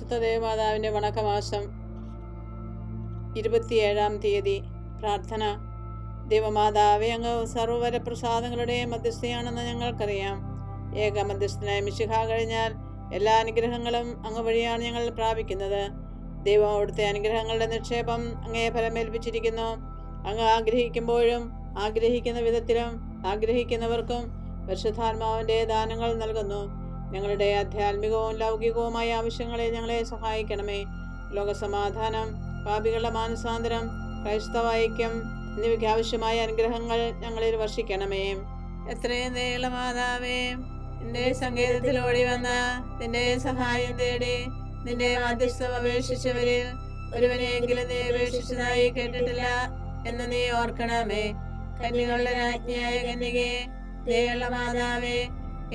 പരിശുദ്ധ ദേവമാതാവിൻ്റെ വണക്കമാസം 27-ാം തീയതി. പ്രാർത്ഥന. ദൈവമാതാവേ, അങ്ങ് സർവ്വവരപ്രസാദങ്ങളുടെയും മധ്യസ്ഥയാണെന്ന് ഞങ്ങൾക്കറിയാം. ഏക മധ്യസ്ഥനായ മിശിഹ കഴിഞ്ഞാൽ എല്ലാ അനുഗ്രഹങ്ങളും അങ്ങ് വഴിയാണ് ഞങ്ങൾ പ്രാപിക്കുന്നത്. ദൈവം അവിടുത്തെ അനുഗ്രഹങ്ങളുടെ നിക്ഷേപം അങ്ങയെ ഫലമേൽപ്പിച്ചിരിക്കുന്നു. അങ്ങ് ആഗ്രഹിക്കുമ്പോഴും ആഗ്രഹിക്കുന്ന വിധത്തിലും ആഗ്രഹിക്കുന്നവർക്കും പരിശുദ്ധാത്മാവിൻ്റെ ദാനങ്ങൾ നൽകുന്നു. ഞങ്ങളുടെ ആധ്യാത്മികവും ലൗകികവുമായ ആവശ്യങ്ങളെ ഞങ്ങളെ സഹായിക്കണമേ. ലോകസമാധാനം, പാപികളുടെ മാനസാന്തരം, ക്രൈസ്തവ ഐക്യം എന്നിവയ്ക്ക് ആവശ്യമായ അനുഗ്രഹങ്ങൾ ഞങ്ങളിൽ വർഷിക്കണമേ. എത്രയും ദയുള്ള മാതാവേ, നിന്റെ സങ്കേതത്തിൽ ഓടി വന്ന നിന്റെ സഹായം തേടി നിന്റെ മധ്യസ്ഥം അപേക്ഷിച്ചവരിൽ ഒരുവനെയെങ്കിലും നീ അപേക്ഷിച്ചതായി കേട്ടിട്ടില്ല എന്ന് നീ ഓർക്കണമേ. കന്യകളുടെ രാജ്ഞിയായ കന്യകേ, ദയുള്ള മാതാവേ,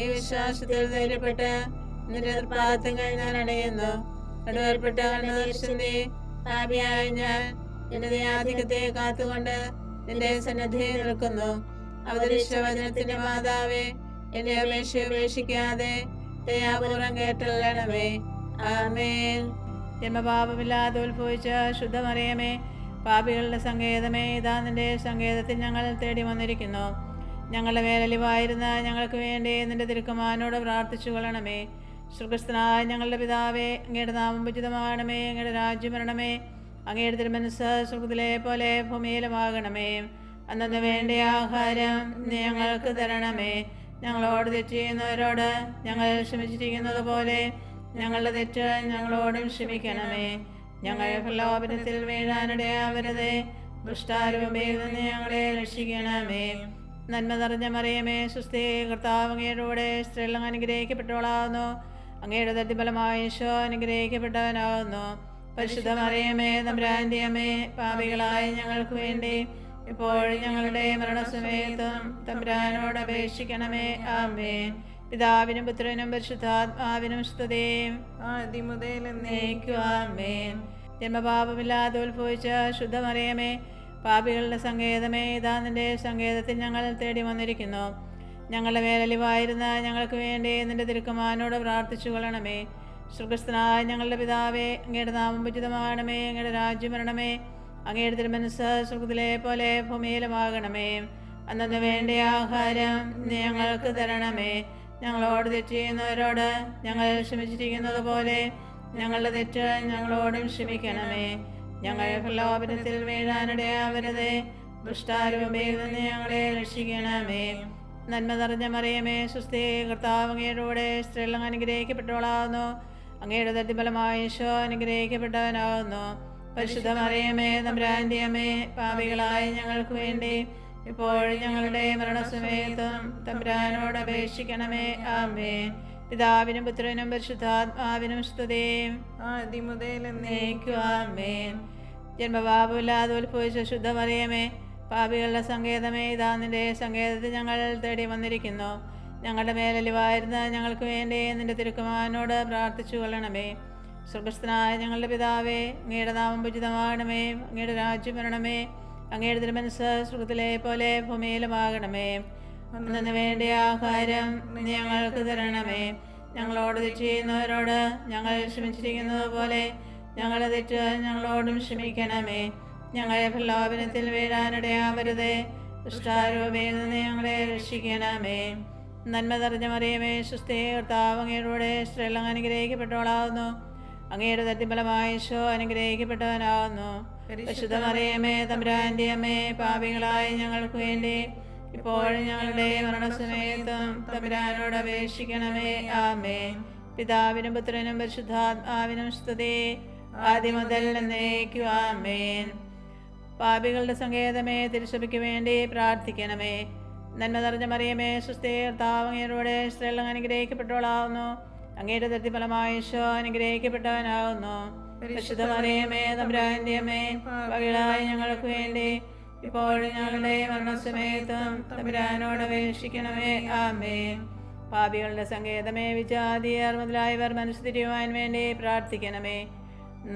ഈ വിശ്വാസത്തിൽ ധൈര്യപ്പെട്ട് നിന്റെ പാദങ്ങൾ ഞാൻ അടയുന്നു. നടുവേർപ്പെട്ട കണ്ണുദർശിനി പാപിയായ ഞാൻ നിന്റെ ആധിക്യത്തെ കാത്തുകൊണ്ട് നിന്റെ സന്നദ്ധിയിൽ നിൽക്കുന്നു. അവതരിച്ച വചനത്തിന്റെ മാതാവേ, എന്റെ അപേക്ഷ ഉപേക്ഷിക്കാതെ ദയാപൂർവം കേട്ടല്ലണമേ. ആമേൻ. ജന്മപാപമില്ലാതെ ഉത്ഭവിച്ച ശുദ്ധമറിയമേ, പാപികളുടെ സങ്കേതമേ, ഇതാ നിന്റെ സങ്കേതത്തിൽ ഞങ്ങൾ തേടി വന്നിരിക്കുന്നു. ഞങ്ങളുടെ മേലലിവായിരുന്ന ഞങ്ങൾക്ക് വേണ്ടി നിന്റെ തിരുക്കുമാരനോട് പ്രാർത്ഥിച്ചു കൊള്ളണമേ. സ്വർഗ്ഗസ്ഥനായ ഞങ്ങളുടെ പിതാവേ, അങ്ങയുടെ നാമം പൂജിതമാകണമേ. അങ്ങയുടെ രാജ്യം വരണമേ. അങ്ങയുടെ തിരുമനസ്സ് സ്വർഗ്ഗത്തിലെ പോലെ ഭൂമിയിലുമാകണമേ. അന്നു വേണ്ട ആഹാരം നീ ഞങ്ങൾക്ക് തരണമേ. ഞങ്ങളോട് തെറ്റ് ചെയ്യുന്നവരോട് ഞങ്ങൾ ക്ഷമിച്ചിരിക്കുന്നത് പോലെ ഞങ്ങളുടെ തെറ്റ് ഞങ്ങളോടും ക്ഷമിക്കണമേ. ഞങ്ങൾ പ്രലോഭനത്തിൽ വീഴാനിടയാവരുതേ. ദുഷ്ടാരൂപയിൽ നിന്ന് ഞങ്ങളെ രക്ഷിക്കണമേ. നന്മ നിറഞ്ഞ മറിയമേ, സ്വസ്തി, കർത്താവ് അങ്ങയുടെ കൂടെ സ്ത്രീകൾ അനുഗ്രഹിക്കപ്പെട്ടവളാകുന്നു. അങ്ങയുടെ ദത്തിഫലമായ ഈശോ അനുഗ്രഹിക്കപ്പെട്ടവനാകുന്നു. പരിശുദ്ധ മറിയമേ, തമ്പുരാന്റെ അമ്മേ, പാപികളായ ഞങ്ങൾക്ക് വേണ്ടി ഇപ്പോഴും ഞങ്ങളുടെ മരണസമയത്തും തമ്പുരാനോട് അപേക്ഷിക്കണമേ. ആമേൻ. പിതാവിനും പുത്രനും പരിശുദ്ധാത്മാവിനും സ്തുതി, ആദ്യം മുതൽ എന്നേക്കും. ആമേൻ. ജന്മപാപമില്ലാതെ ഉത്ഭവിച്ച ശുദ്ധമറിയമേ, പാപികളുടെ സങ്കേതമേ, ഇതാ നിന്റെ സങ്കേതത്തിൽ ഞങ്ങൾ തേടി വന്നിരിക്കുന്നു. ഞങ്ങളുടെ മേലലിവായിരുന്ന ഞങ്ങൾക്ക് വേണ്ടി നിന്റെ തിരുക്കുമാരനോട് പ്രാർത്ഥിച്ചു കൊള്ളണമേ. സ്വർഗ്ഗസ്ഥനായ ഞങ്ങളുടെ പിതാവേ, അങ്ങയുടെ നാമം പൂജിതമാകണമേ. അങ്ങയുടെ രാജ്യം വരണമേ. അങ്ങയുടെ തിരുമനസ്സ് സ്വർഗ്ഗത്തിലെ പോലെ ഭൂമിയിലുമാകണമേ. അന്നു വേണ്ട ആഹാരം നീ ഞങ്ങൾക്ക് തരണമേ. ഞങ്ങളോട് തെറ്റ് ചെയ്യുന്നവരോട് ഞങ്ങൾ ക്ഷമിച്ചിരിക്കുന്നത് പോലെ ഞങ്ങളുടെ തെറ്റ് ഞങ്ങളോടും ക്ഷമിക്കണമേ. ഞങ്ങൾ പ്രലോഭനത്തിൽ വീഴാനിടയാവരുതേ. ദുഷ്ടാരൂപയിൽ നിന്ന് ഞങ്ങളെ രക്ഷിക്കണമേ. നന്മ നിറഞ്ഞ മറിയമേ, സ്വസ്തി, കർത്താവ് അങ്ങയുടെ കൂടെ സ്ത്രീകൾ അനുഗ്രഹിക്കപ്പെട്ടവളാകുന്നു. അങ്ങയുടെ ദത്തിഫലമായ ഈശോ അനുഗ്രഹിക്കപ്പെട്ടവനാകുന്നു. പരിശുദ്ധ മറിയമേ, തമ്പുരാന്റെ അമ്മേ, പാപികളായ ഞങ്ങൾക്ക് വേണ്ടി ഇപ്പോഴും ഞങ്ങളുടെ മരണസമയത്തും തമ്പുരാനോട് അപേക്ഷിക്കണമേ. ആമേൻ. പിതാവിനും പുത്രനും പരിശുദ്ധാത്മാവിനും സ്തുതി, ആദ്യം മുതൽ എന്നേക്കും. ആമേൻ. ജന്മപാപമില്ലാതെ ഉത്ഭവിച്ച ശുദ്ധമറിയമേ, പാപികളുടെ സങ്കേതമേ, ഇതാ നിന്റെ സങ്കേതത്തിൽ ഞങ്ങൾ തേടി വന്നിരിക്കുന്നു. ഞങ്ങളുടെ മേലലിവായിരുന്ന ഞങ്ങൾക്ക് വേണ്ടി നിന്റെ തിരുക്കുമാരനോട് പ്രാർത്ഥിച്ചു കൊള്ളണമേ. സ്വർഗ്ഗസ്ഥനായ ഞങ്ങളുടെ പിതാവേ, അങ്ങയുടെ നാമം പൂജിതമാകണമേ. അങ്ങയുടെ രാജ്യം വരണമേ. അങ്ങയുടെ തിരുമനസ്സ് സ്വർഗ്ഗത്തിലെ പോലെ ഭൂമിയിലുമാകണമേ. അന്നു വേണ്ട ആഹാരം നീ ഞങ്ങൾക്ക് തരണമേ. ഞങ്ങളോട് തെറ്റ് ചെയ്യുന്നവരോട് ഞങ്ങൾ ക്ഷമിച്ചിരിക്കുന്നത് പോലെ ഞങ്ങളുടെ തെറ്റ് ഞങ്ങളോടും ക്ഷമിക്കണമേ. ഞങ്ങളെ പ്രലോഭനത്തിൽ വീഴാനിടയാവരുതേ. ദുഷ്ടാരൂപയിൽ നിന്ന് ഞങ്ങളെ രക്ഷിക്കണമേ. നന്മ നിറഞ്ഞ മറിയമേ, സ്വസ്തി, കർത്താവ് അങ്ങയുടെ കൂടെ സ്ത്രീകൾ അനുഗ്രഹിക്കപ്പെട്ടവളാകുന്നു. അങ്ങയുടെ ദത്തിഫലമായ ഈശോ അനുഗ്രഹിക്കപ്പെട്ടവനാകുന്നു. പരിശുദ്ധ മറിയമേ, തമ്പുരാന്റെ അമ്മേ, പാപികളായ ഞങ്ങൾക്ക് വേണ്ടി ഇപ്പോഴും ഞങ്ങളുടെ മരണസമയത്തും തമ്പുരാനോട് അപേക്ഷിക്കണമേ. ആമേൻ. പിതാവിനും പുത്രനും പരിശുദ്ധാത്മാവിനും സ്തുതി, ആദ്യം മുതൽ എന്നേക്കും. ആമേൻ. പാപികളുടെ സങ്കേതമേ, തിരുസഭയ്ക്ക് വേണ്ടി പ്രാർത്ഥിക്കണമേ. നന്മ നിറഞ്ഞ മറിയമേ, സ്വസ്തി, കർത്താവ് അങ്ങയുടെ സ്ത്രീകൾ അനുഗ്രഹിക്കപ്പെട്ടവളാകുന്നു. അങ്ങയുടെ ദത്തിഫലമായ ഈശോ അനുഗ്രഹിക്കപ്പെട്ടവനാകുന്നു. പരിശുദ്ധ മറിയമേ, തമ്പുരാന്റെ അമ്മേ, പാപികളായ ഞങ്ങൾക്ക് വേണ്ടി ഇപ്പോഴും ഞങ്ങളുടെ മരണസമയത്തും തമ്പുരാനോട് അപേക്ഷിക്കണമേ. ആമേൻ. പാപികളുടെ സങ്കേതമേ, വിജാതിയർ മുതലായവർ മനസ്സുതിരിയുവാൻ വേണ്ടി പ്രാർത്ഥിക്കണമേ.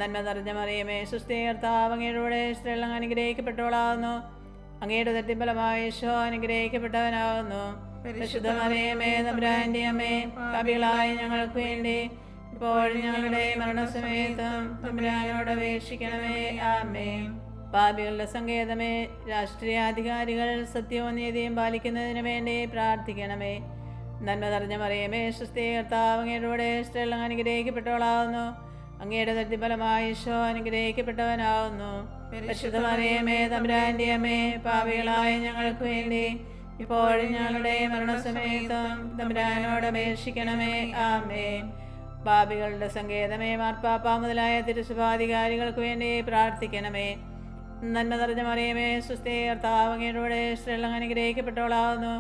നന്മ നിറഞ്ഞ മറിയമേ, സ്വസ്തി, കർത്താവ് അങ്ങയുടെ കൂടെ സ്ത്രീകൾ അനുഗ്രഹിക്കപ്പെട്ടവളാകുന്നു. അങ്ങയുടെ ദത്തിഫലമായ ഈശോ അനുഗ്രഹിക്കപ്പെട്ടവനാകുന്നു. പരിശുദ്ധ മറിയമേ, തമ്പുരാന്റെ അമ്മേ, പാപികളായ ഞങ്ങൾക്ക് വേണ്ടി ഇപ്പോഴും ഞങ്ങളുടെ മരണസമയത്തും തമ്പുരാനോട് അപേക്ഷിക്കണമേ. ആമേൻ. പാപികളുടെ സങ്കേതമേ, രാഷ്ട്രീയാധികാരികൾ സത്യവും നീതിയും പാലിക്കുന്നതിന് വേണ്ടി പ്രാർത്ഥിക്കണമേ. നന്മ നിറഞ്ഞ മറിയമേ, സ്വസ്തി, കർത്താവ് അങ്ങയുടെ സ്ത്രീകൾ അനുഗ്രഹിക്കപ്പെട്ടവളാവുന്നു. അങ്ങയുടെ ദരിദ്രഫലമായ ഈശോ അനുഗ്രഹിക്കപ്പെട്ടവനാവുന്നു. പരിശുദ്ധ മറിയമേ, തമ്പുരാന്റെ അമ്മേ, പാപികളായ ഞങ്ങൾക്ക് വേണ്ടി ഇപ്പോഴും ഞങ്ങളുടെ മരണസമയത്തും തമ്പുരാനോട് അപേക്ഷിക്കണമേ. ആമേൻ. പാപികളുടെ സങ്കേതമേ, മാർപ്പാപ്പ മുതലായ തിരുസഭാധികാരികൾക്ക് വേണ്ടി പ്രാർത്ഥിക്കണമേ. നന്മ നിറഞ്ഞ മറിയമേ, സ്വസ്തി, കർത്താവ് അങ്ങയുടെ സ്ത്രീകൾ അനുഗ്രഹിക്കപ്പെട്ടവളാവുന്നു.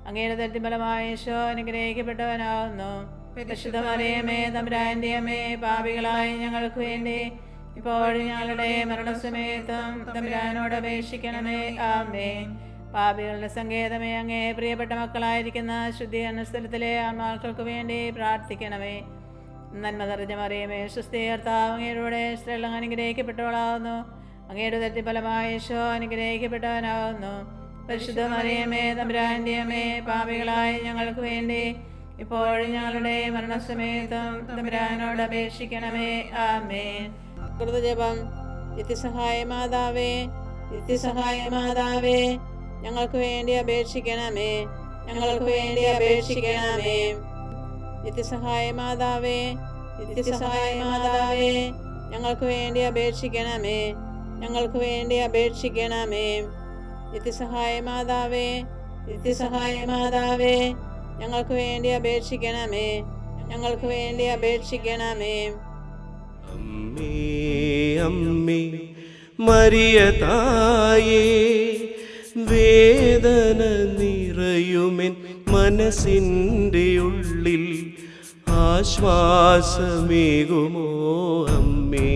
അങ്ങയുടെ ദരിദ്രഫലമായ ഈശോ അനുഗ്രഹിക്കപ്പെട്ടവനാവുന്നു. പരിശുദ്ധ മറിയമേ, തമ്പുരാന്റെ അമ്മേ, പാപികളായ ഞങ്ങൾക്ക് വേണ്ടി ഇപ്പോഴും ഞങ്ങളുടെ മരണസമയത്തും തമ്പുരാനോട് അപേക്ഷിക്കണമേ. ആമേൻ. പാപികളുടെ സങ്കേതമേ, അങ്ങേ പ്രിയപ്പെട്ട മക്കളായിരിക്കുന്ന ശുദ്ധീകരണ സ്ഥലത്തിലെ ആത്മാക്കൾക്ക് വേണ്ടി പ്രാർത്ഥിക്കണമേ. നന്മ നിറഞ്ഞ മറിയമേ, സ്വസ്തി, കർത്താവ് അങ്ങയുടെ സ്ത്രീകൾ അനുഗ്രഹിക്കപ്പെട്ടവളാവുന്നു. അങ്ങയുടെ ദരിദ്രഫലമായ ഈശോ അനുഗ്രഹിക്കപ്പെട്ടവനാവുന്നു. പരിശുദ്ധ മറിയമേ, തമ്പുരാന്റെ അമ്മേ, പാപികളായ ഞങ്ങൾക്ക് വേണ്ടി ഇപ്പോഴും ഞങ്ങളുടെ മരണസമയത്തും തമ്പുരാനോട് അപേക്ഷിക്കണമേ. ആമേൻ. കൃതജപം. നിത്യസഹായ മാതാവേ, നിത്യസഹായ മാതാവേ, ഞങ്ങൾക്ക് വേണ്ടി അപേക്ഷിക്കണമേ, ഞങ്ങൾക്ക് വേണ്ടി അപേക്ഷിക്കണമേ. നിത്യസഹായ മാതാവേ, നിത്യസഹായ മാതാവേ, ഞങ്ങൾക്ക് വേണ്ടി അപേക്ഷിക്കണമേ, ഞങ്ങൾക്ക് വേണ്ടി അപേക്ഷിക്കണമേ. നിത്യസഹായ മാതാവേ, നിത്യസഹായ മാതാവേ, ഞങ്ങൾക്ക് വേണ്ടി അപേക്ഷിക്കണമേ, ഞങ്ങൾക്ക് വേണ്ടി അപേക്ഷിക്കണമേ. അമ്മേ അമ്മേ മരിയ തായേ, വേദന നിറയുമെൻ മനസ്സിൻ്റെ ഉള്ളിൽ ആശ്വാസമേകുമോ അമ്മേ.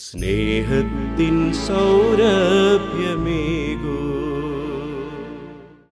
സ്നേഹത്തിൻ സൗരഭ്യമേ,